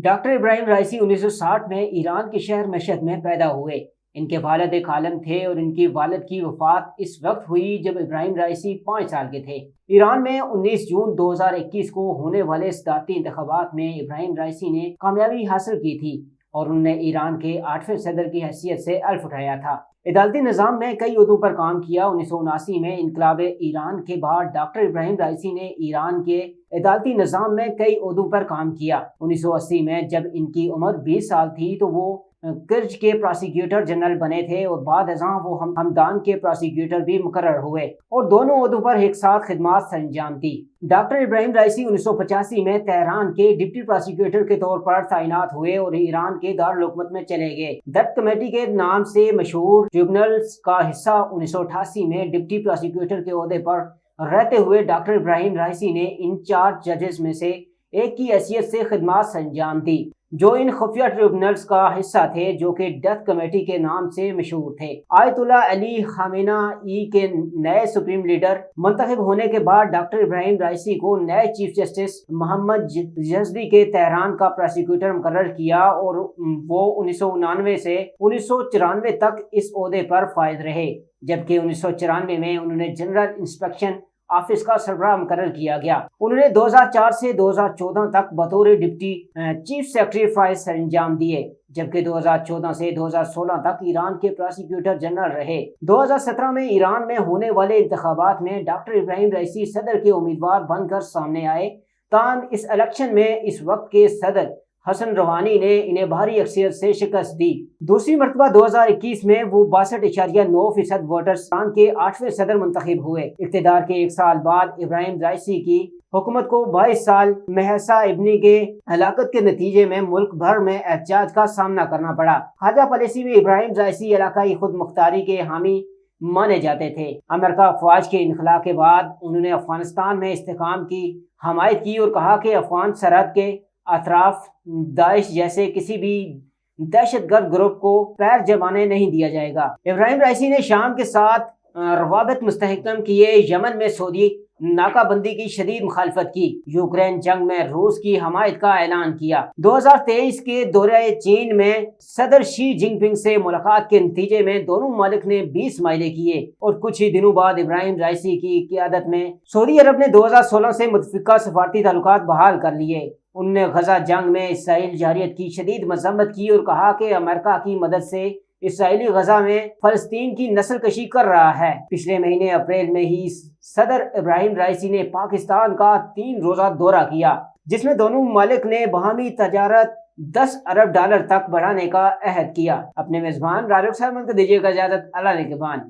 Doctor Ebrahim رائسی 1960 میں ایران کے شہر مشہد میں پیدا ہوئے۔ ان کے والد ایک عالم تھے اور ان کی والد کی وفات اس وقت ہوئی جب ابراہیم رائسی 5 سال کے تھے۔ ایران میں 19 جون 2021 کو ہونے والے صدارتی انتخابات میں ابراہیم رائسی نے کامیابی حاصل کی تھی اور انہوں نے ایران کے 8ویں صدر کی حیثیت سے حلف اٹھایا تھا۔ عدالتی نظام میں کئی عہدوں پر کام کیا۔ 1979 میں انقلاب ایران کے بعد ڈاکٹر ابراہیم رائسی نے ایران کے عدالتی نظام میں کئی عہدوں پر کام کیا۔ 1980 میں جب ان کی عمر 20 سال تھی تو وہ کرج کے پراسیکیوٹر جنرل بنے تھے اور بعد ازاں وہ ہمدان کے پراسیکیوٹر بھی مقرر ہوئے اور دونوں عہدوں پر ایک ساتھ خدمات سر انجام دی۔ ڈاکٹر ابراہیم رائسی 1985 میں تہران کے ڈپٹی پراسیکیوٹر کے طور پر تعینات ہوئے اور ایران کے دارالحکومت میں چلے گئے۔ ڈیتھ کمیٹی کے نام سے مشہور ٹریبونلز کا حصہ 1988 میں ڈپٹی پراسیکیوٹر کے عہدے پر رہتے ہوئے ڈاکٹر ابراہیم رائسی نے ان 4 ججز میں سے ایک کی حیثیت سے خدمات سر انجام دی جو ان خفیہ ٹریبونلز کا حصہ تھے جو کہ ڈیتھ کمیٹی کے نام سے مشہور تھے۔ آیت اللہ علی خامنہ ای کے نئے سپریم لیڈر منتخب ہونے کے بعد ڈاکٹر ابراہیم رائسی کو نئے چیف جسٹس محمد یزدی کے تہران کا پراسیکیوٹر مقرر کیا اور وہ 1999 سے 1994 تک اس عہدے پر فائز رہے، جبکہ 1994 میں انہوں نے جنرل انسپیکشن آفس کا سربراہ مقرر کیا گیا۔ انہوں نے 2004 سے 2014 تک بطور ڈپٹی چیف سیکرٹری فائز سر انجام دیے، جبکہ 2014 سے 2016 تک ایران کے پراسیکیوٹر جنرل رہے۔ 2017 میں ایران میں ہونے والے انتخابات میں ڈاکٹر ابراہیم رائسی صدر کے امیدوار بن کر سامنے آئے، تاہم اس الیکشن میں اس وقت کے صدر حسن روحانی نے انہیں بھاری اکثریت سے شکست دی۔ دوسری مرتبہ 2021 میں وہ 62.9% ووٹرز ایران کے 8ویں صدر منتخب ہوئے۔ اقتدار کے 1 سال بعد ابراہیم رائسی کی حکومت کو 22 سال مہسا ابنی کے ہلاکت کے نتیجے میں ملک بھر میں احتجاج کا سامنا کرنا پڑا۔ خارجہ پالیسی میں ابراہیم رائسی علاقائی خود مختاری کے حامی مانے جاتے تھے۔ امریکہ افواج کے انخلاء کے بعد انہوں نے افغانستان میں استحکام کی حمایت کی اور کہا کہ افغان سرحد کے اطراف داعش جیسے کسی بھی دہشت گرد گروپ کو پیر جمانے نہیں دیا جائے گا۔ ابراہیم رائسی نے شام کے ساتھ روابط مستحکم کیے، یمن میں سعودی ناکہ بندی کی شدید مخالفت کی، یوکرین جنگ میں روس کی حمایت کا اعلان کیا۔ 2023 کے دورہ چین میں صدر شی جن پنگ سے ملاقات کے نتیجے میں دونوں ممالک نے 20 معاہدے کیے اور کچھ ہی دنوں بعد ابراہیم رائسی کی قیادت میں سعودی عرب نے 2016 سے متفقہ سفارتی تعلقات بحال کر لیے۔ انہوں نے غزہ جنگ میں اسرائیل جارحیت کی شدید مذمت کی اور کہا کہ امریکہ کی مدد سے اسرائیلی غزہ میں فلسطین کی نسل کشی کر رہا ہے۔ پچھلے مہینے اپریل میں ہی صدر ابراہیم رائسی نے پاکستان کا 3 روزہ دورہ کیا، جس میں دونوں ممالک نے باہمی تجارت $10 ارب تک بڑھانے کا عہد کیا۔ اپنے میزبان راجو صاحب کو دیجیے گا اجازت۔ اللہ نگہبان۔